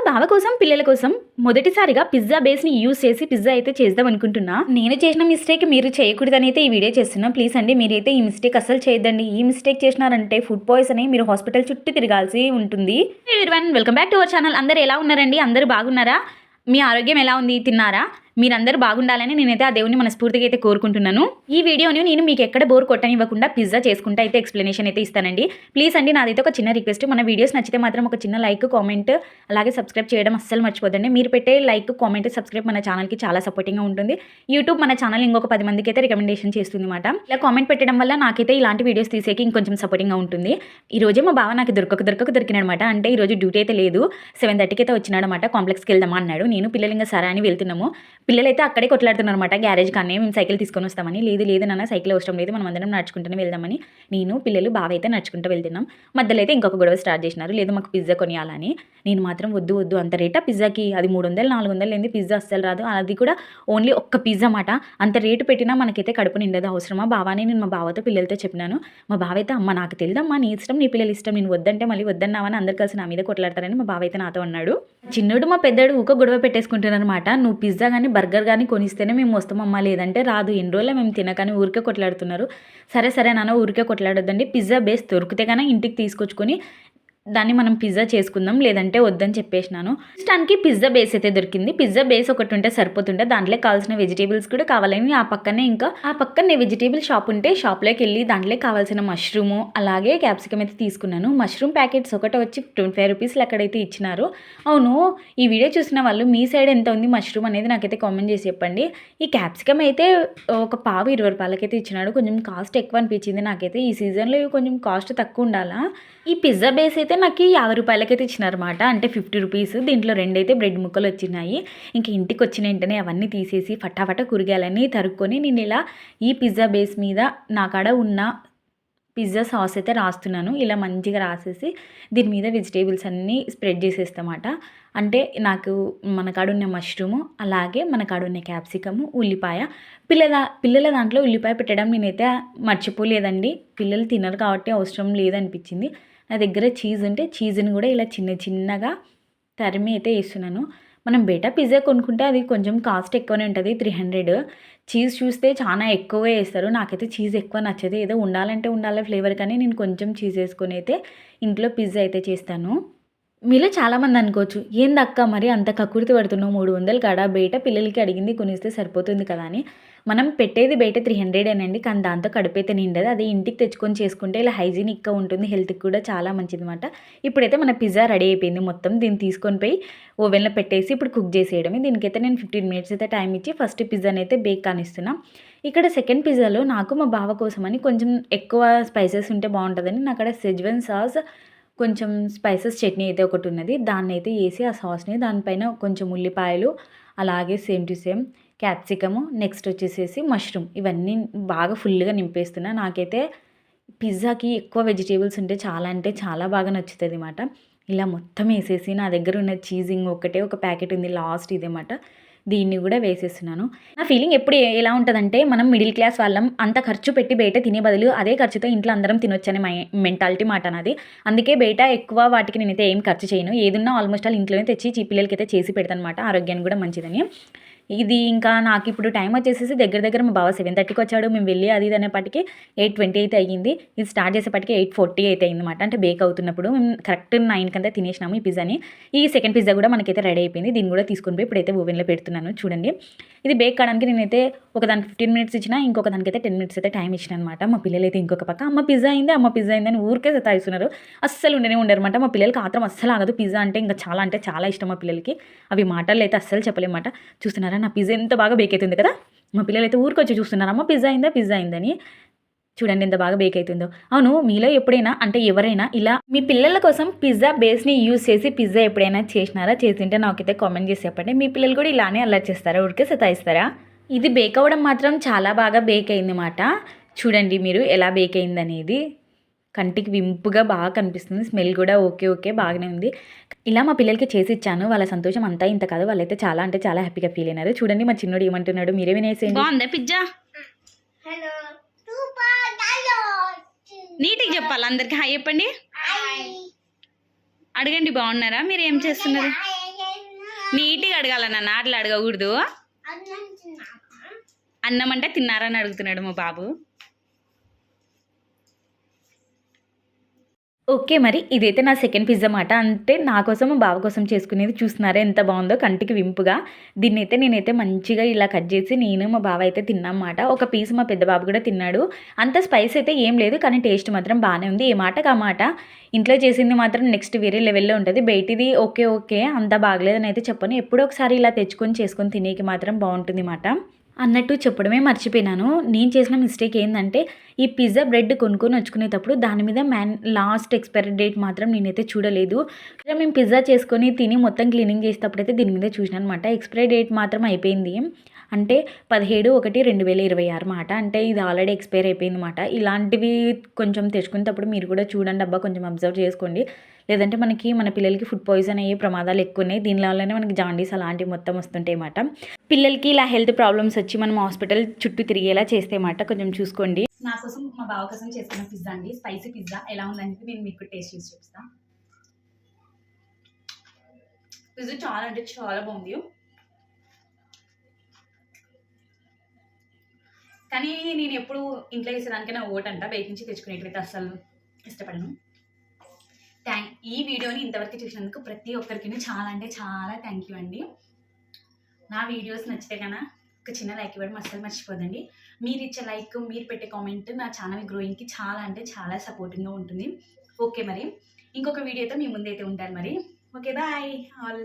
బావ కోసం పిల్లల కోసం మొదటిసారిగా పిజ్జా బేస్ని యూజ్ చేసి పిజ్జా అయితే చేద్దాం అనుకుంటున్నా. నేను చేసిన మిస్టేక్ మీరు చేయకూడదని అయితే ఈ వీడియో చేస్తున్నా. ప్లీజ్ అండి మీరైతే ఈ మిస్టేక్ అసలు చేయొద్దండి. ఈ మిస్టేక్ చేసినారంటే ఫుడ్ పాయిజన్ అయ్యి మీరు హాస్పిటల్ చుట్టూ తిరగాల్సి ఉంటుంది. Everyone, welcome back to our channel. అందరూ ఎలా ఉన్నారండి? అందరూ బాగున్నారా? మీ ఆరోగ్యం ఎలా ఉంది? తిన్నారా? మీరందరూ బాగుండాలని నేనైతే ఆ దేవుని మనస్ఫూర్తిగా అయితే కోరుకుంటున్నాను. ఈ వీడియోని నేను మీకు ఎక్కడ బోర్ కొట్టనివ్వకుండా పిజ్జా చేసుకుంటా అయితే ఎక్స్ప్లెనేషన్ అయితే ఇస్తానండి. ప్లీజ్ అండి, నాదైతే ఒక చిన్న రిక్వెస్ట్, మన వీడియోస్ నచ్చితే మాత్రం ఒక చిన్న లైక్, కామెంట్, అలాగే సబ్స్క్రైబ్ చేయడం అస్సలు మర్చిపోదండి. మీరు పెట్టే లైక్, కామెంట్, సబ్స్క్రైబ్ మన ఛానల్కి చాలా సపోర్టింగ్గా ఉంటుంది. యూట్యూబ్ మన ఛానల్ ఇంకొక 10 మందికి అయితే రికమెండేషన్ చేస్తుంది అనమాట. ఇలా కామెంట్ పెట్టడం వల్ల నాకైతే ఇలాంటి వీడియోస్ తీసేకి ఇంకొంచెం సపోర్టింగ్గా ఉంటుంది. ఈ రోజే మా బావ నాకు దొరికినాడనమాట. అంటే ఈ రోజు డ్యూటీ అయితే లేదు, 7:30కి అయితే వచ్చినాడనమాట. కాంప్లెక్స్కి వెళ్దామా అన్నాడు. నేను పిల్లలు ఇంకా సరే అని వెళ్తున్నాము. పిల్లలైతే అక్కడే కొట్లాడుతున్నారు అనమాట, గ్యారేజ్ కానీ మేము సైకిల్ తీసుకొని వస్తామని. లేదు నాన్న సైకిల్ అవసరం లేదు, మనం అందరం నడుచుకుంటూనే వెళ్దామని నేను పిల్లలు బావ అయితే నడుచుకుంటూ వెళ్తున్నాం. మధ్యలో అయితే ఇంకొక గొడవ స్టార్ట్ చేసినారు, లేదు మాకు పిజ్జా కొనియాలని. నేను మాత్రం వద్దు అంత రేటా పిజ్జాకి, అది 300-400 లేని పిజ్జా అస్సలు రాదు, అది కూడా ఓన్లీ ఒక్క పిజ్జా మాట. అంత రేటు పెట్టినా మనకైతే కడుపు నిండదు, అవసరమా బావాని నేను మా బావతో పిల్లలతో చెప్పినాను. మా బావ అయితే అమ్మ నాకు తెలియదమ్మా, నీ ఇష్టం, నీ పిల్లలు ఇష్టం, నేను వద్దంటే మళ్ళీ వద్దన్నావని అందరు కలిసి నా మీద కొట్లాడతారని మా బావ అయితే నాతో అన్నాడు. చిన్నోడు మా పెద్దోడు ఊక గొడవ పెట్టేసుకుంటున్నారు అనమాట. నువ్వు పిజ్జా కానీ బర్గర్ కానీ కొనిస్తేనే మేము వస్తామమ్మా, లేదంటే రాదు, ఎన్ని రోజులు మేము తినకని ఊరికే కొట్లాడుతున్నారు. సరే నాన్న ఊరికే కొట్లాడొద్దండి, పిజ్జా బేస్ దొరికితే కానీ ఇంటికి తీసుకొచ్చుకొని దాన్ని మనం పిజ్జా చేసుకుందాం, లేదంటే వద్దని చెప్పేసినాను. ఇష్టానికి పిజ్జా బేస్ అయితే దొరికింది. పిజ్జా బేస్ ఒకటి ఉంటే సరిపోతుంటే దాంట్లో కావాల్సిన వెజిటేబుల్స్ కూడా కావాలని ఆ పక్కనే వెజిటేబుల్ షాప్ ఉంటే షాప్లోకి వెళ్ళి దాంట్లో కావాల్సిన మష్రూము అలాగే క్యాప్సికమ్ అయితే తీసుకున్నాను. మష్రూమ్ ప్యాకెట్స్ ఒకటి వచ్చి 25 రూపీస్లు ఎక్కడైతే ఇచ్చినారు. అవును, ఈ వీడియో చూసిన వాళ్ళు మీ సైడ్ ఎంత ఉంది మష్రూమ్ అనేది నాకైతే కామెంట్ చేసి చెప్పండి. ఈ క్యాప్సికమ్ అయితే ఒక పావు 20 రూపాయలకైతే ఇచ్చినాడు. కొంచెం కాస్ట్ ఎక్కువ అనిపించింది నాకైతే. ఈ సీజన్లో కొంచెం కాస్ట్ తక్కువ ఉండాలా. ఈ పిజ్జా బేస్ అయితే నాకు 50 రూపాయలకైతే ఇచ్చినారన్నమాట, అంటే 50 రూపీస్. దీంట్లో 2 అయితే బ్రెడ్ ముక్కలు వచ్చినాయి. ఇంక ఇంటికి వచ్చిన వెంటనే అవన్నీ తీసేసి ఫటాఫట కూరగాయలన్నీ తరుక్కొని నేను ఇలా ఈ పిజ్జా బేస్ మీద నా కాడ ఉన్న పిజ్జా సాస్ అయితే రాస్తున్నాను. ఇలా మంచిగా రాసేసి దీని మీద వెజిటేబుల్స్ అన్నీ స్ప్రెడ్ చేసేస్తామాట. అంటే నాకు మన కాడ ఉన్న మష్రూము అలాగే మన కాడ ఉన్న క్యాప్సికము, ఉల్లిపాయ. పిల్లల దాంట్లో ఉల్లిపాయ పెట్టడం నేనైతే మర్చిపోలేదండి. పిల్లలు తినరు కాబట్టి అవసరం లేదనిపించింది. నా దగ్గర చీజ్ ఉంటే చీజ్ని కూడా ఇలా చిన్నగా తరిమి అయితే వేస్తున్నాను. మనం బయట పిజ్జా కొనుక్కుంటే అది కొంచెం కాస్ట్ ఎక్కువనే ఉంటుంది, 300. చీజ్ చూస్తే చాలా ఎక్కువగా వేస్తారు. నాకైతే చీజ్ ఎక్కువ నచ్చదు, ఏదో ఉండాలంటే ఉండాలి ఫ్లేవర్, కానీ నేను కొంచెం చీజ్ వేసుకొని అయితే ఇంట్లో పిజ్జా అయితే చేస్తాను. మీలో చాలామంది అనుకోవచ్చు, ఏందక్క మరి అంత కక్కుర్తి పడుతున్నావు, 300 కాడ బయట పిల్లలకి అడిగింది కొనిస్తే సరిపోతుంది కదా అని. మనం పెట్టేది బయట 300 కానీ దాంతో కడుపైతే నిండదు. అది ఇంటికి తెచ్చుకొని చేసుకుంటే ఇలా హైజీనిక్గా ఉంటుంది, హెల్త్కి కూడా చాలా మంచిది అనమాట. ఇప్పుడైతే మన పిజ్జా రెడీ అయిపోయింది మొత్తం. దీన్ని తీసుకొని పోయి ఓవెన్లో పెట్టేసి ఇప్పుడు కుక్ చేసేయడమే. దీనికైతే నేను 15 మినిట్స్ అయితే టైం ఇచ్చి ఫస్ట్ పిజ్జాని అయితే బేక్ కానిస్తున్నా. ఇక్కడ సెకండ్ పిజ్జాలో నాకు మా బావ కోసమని కొంచెం ఎక్కువ స్పైసెస్ ఉంటే బాగుంటుందని నా అక్కడ సెజ్వాన్ సాస్, కొంచెం స్పైసెస్ చట్నీ అయితే ఒకటి ఉన్నది, దాన్ని అయితే వేసి ఆ సాస్ని దానిపైన కొంచెం ఉల్లిపాయలు అలాగే same to same capsicum, next వచ్చేసేసి మష్రూమ్, ఇవన్నీ బాగా ఫుల్గా నింపేస్తున్నా. నాకైతే పిజ్జాకి ఎక్కువ వెజిటేబుల్స్ ఉంటే చాలా అంటే చాలా బాగా నచ్చుతుంది అన్నమాట. ఇలా మొత్తం వేసేసి నా దగ్గర ఉన్న చీజింగ్ ఒకటే ఒక ప్యాకెట్ ఉంది లాస్ట్ ఇదేమాట, దీన్ని కూడా వేసేస్తున్నాను. నా ఫీలింగ్ ఎప్పుడు ఎలా ఉంటుందంటే, మనం మిడిల్ క్లాస్ వాళ్ళం, అంత ఖర్చు పెట్టి బయట తినే బదులు అదే ఖర్చుతో ఇంట్లో అందరం తినొచ్చనే మెంటాలిటీ మాట నాది. అందుకే బయట ఎక్కువ వాటికి నేనైతే ఏం ఖర్చు చేయను, ఏదున్నా ఆల్మోస్ట్ ఆల్ ఇంట్లోనే తెచ్చి పిల్లలకైతే చేసి పెడతాను అనమాట, ఆరోగ్యానికి కూడా మంచిదని. ఇది ఇంకా నాకు ఇప్పుడు టైం వచ్చేసేసి దగ్గర మా బావ 7:30కి వచ్చాడు. మేము వెళ్ళి అది అనేప్పటికీ 8:20 అయితే అయ్యింది. ఇది స్టార్ట్ చేసేప్పటికి 8:40 అయితే అయింది అనమాట. అంటే బేక్ అవుతున్నప్పుడు మేము కరెక్ట్ 9కి అంతా తినేసినాము ఈ పిజ్జాని. ఈ సెకండ్ పిజ్జా కూడా మనకైతే రెడీ అయిపోయింది. దీన్ని కూడా తీసుకొని పోయి ఇప్పుడైతే ఓవెన్లో పెడుతున్నాను. చూడండి, ఇది బేక్ కావడానికి నేనైతే ఒక దానికి 15 మినిట్స్ ఇచ్చినా, ఇంకొక దానికైతే 10 మినిట్స్ అయితే టైం ఇచ్చిన అనమాట. మా పిల్లలు అయితే ఇంకొక పక్క అమ్మ పిజ్జా అయింది అని ఊరికే సతాయిస్తున్నారు. అస్సలు ఉండరన్నమాట. మా పిల్లలకి ఆత్రం అస్సలు ఆగదు. పిజ్జా అంటే చాలా ఇష్టం మా పిల్లలకి. అవి మాటల్లో అయితే అస్సలు చెప్పలేమాట. చూస్తున్నారా నా పిజ్జా ఎంత బాగా బేక్ అవుతుంది కదా. మా పిల్లలు అయితే ఊరికొచ్చి చూస్తున్నారు, అమ్మ పిజ్జా అయిందని. చూడండి ఎంత బాగా బేక్ అవుతుందో. అవును, మీలో ఎప్పుడైనా అంటే ఎవరైనా ఇలా మీ పిల్లల కోసం పిజ్జా బేస్ని యూజ్ చేసి పిజ్జా ఎప్పుడైనా చేసినారా? చేసింటే నాకైతే కామెంట్ చేసి చెప్పండి. మీ పిల్లలు కూడా ఇలానే అల్లరి చేస్తారా? ఊరికే సతాయిస్తారా? ఇది బేక్ అవ్వడం మాత్రం చాలా బాగా బేక్ అయింది అన్నమాట. చూడండి మీరు ఎలా బేక్ అయిందనేది, కంటికి వింపుగా బాగా కనిపిస్తుంది. స్మెల్ కూడా ఓకే బాగానే ఉంది. ఇలా మా పిల్లలకి చేసి ఇచ్చాను. వాళ్ళ సంతోషం అంతా ఇంత కాదు, వాళ్ళైతే చాలా అంటే చాలా హ్యాపీగా ఫీల్ అయినారు. చూడండి మా చిన్నోడు ఏమంటున్నాడు, మీరే వినేసేయండి. బాగుందా పిజ్జా? నీట్గా చెప్పాలి, అందరికి హాయ్ చెప్పండి, అడగండి బాగున్నారా, మీరు ఏం చేస్తున్నారు? నీట్గా అడగాల నన్ను అట్లా అడగకూడదు. అన్నం అంటే తిన్నారని అడుగుతున్నాడు మా బాబు. ఓకే. మరి ఇదైతే నా సెకండ్ పిజ్జా మాట. అంటే నా కోసం, మా బావ కోసం చేసుకునేది. చూస్తున్నారా ఎంత బావుందో కంటికి వింపుగా. దీన్నైతే నేనైతే మంచిగా ఇలా కట్ చేసి నేను, మా బావ అయితే తిన్నామాట. ఒక పీస్ మా పెద్ద బాబు కూడా తిన్నాడు. అంత స్పైస్ అయితే ఏం లేదు, కానీ టేస్ట్ మాత్రం బానే ఉంది. ఏ మాటకి ఆ మాట. ఇంట్లో చేసింది మాత్రం నెక్స్ట్ వేరే లెవెల్‌లో ఉంటది. బయటిది ఓకే. ఓకే. అంత బాగలేదని అయితే చెప్పను. ఎప్పుడో ఒకసారి ఇలా తెచ్చుకొని చేసుకొని తినేకి మాత్రం బావుంటుంది మాట. అన్నట్టు చెప్పడమే మర్చిపోయినాను. నేను చేసిన మిస్టేక్ ఏందంటే, ఈ పిజ్జా బ్రెడ్ కొనుక్కొని వచ్చుకునేటప్పుడు దాని మీద లాస్ట్ ఎక్స్‌పైరీ డేట్ మాత్రం నేనైతే చూడలేదు. మేము పిజ్జా చేసుకొని తిని మొత్తం క్లీనింగ్ చేసేటప్పుడైతే దీని మీద చూసినాననమాట. ఎక్స్‌పైరీ డేట్ మాత్రం అయిపోయింది. అంటే 17/1/2026 మాట. అంటే ఇది ఆల్రెడీ ఎక్స్‌పైర్ అయిపోయిందన్నమాట. ఇలాంటివి కొంచెం తెచ్చుకునేటప్పుడు మీరు కూడా చూడండి అబ్బా! కొంచెం అబ్జర్వ్ చేసుకోండి. లేదంటే మన పిల్లలకి ఫుడ్ పాయిజన్ అయ్యే ప్రమాదాలు ఎక్కువున్నాయి. దీని వల్లనే మనకి జాండీస్ అలాంటివి మొత్తం వస్తుంటాయన్నమాట. పిల్లలకి ఇలా హెల్త్ ప్రాబ్లమ్స్ వచ్చి మనం హాస్పిటల్ చుట్టూ తిరిగేలా చేస్తే మాట కొంచెం చూసుకోండి. నా కోసం మా బావ కోసం చేసుకున్న పిజ్జా అండి. స్పైసీ పిజ్జా ఎలా ఉందని నేను మీకు టేస్ట్ చేసి చూపిస్తాను. పిజ్జా చాలా అంటే చాలా బాగుంది. కానీ నేను ఎప్పుడు ఇంట్లో చేసేదానికే నా ఓటంట. బయట నుంచి తెచ్చుకునేటైతే అస్సలు ఇష్టపడను. ఈ వీడియోని ఇంతవరకు చూసినందుకు ప్రతి ఒక్కరికి చాలా అంటే చాలా థ్యాంక్ యూ అండి. నా వీడియోస్ నచ్చితే కన్నా ఒక చిన్న లైక్ ఇవ్వడం అస్సలు మర్చిపోదండి. మీరు ఇచ్చే లైక్, మీరు పెట్టే కామెంట్ నా ఛానల్ గ్రోయింగ్కి చాలా అంటే చాలా సపోర్టింగ్గా ఉంటుంది. ఓకే, మరి ఇంకొక వీడియోతో మీ ముందైతే ఉంటాను మరి. Okay, bye all.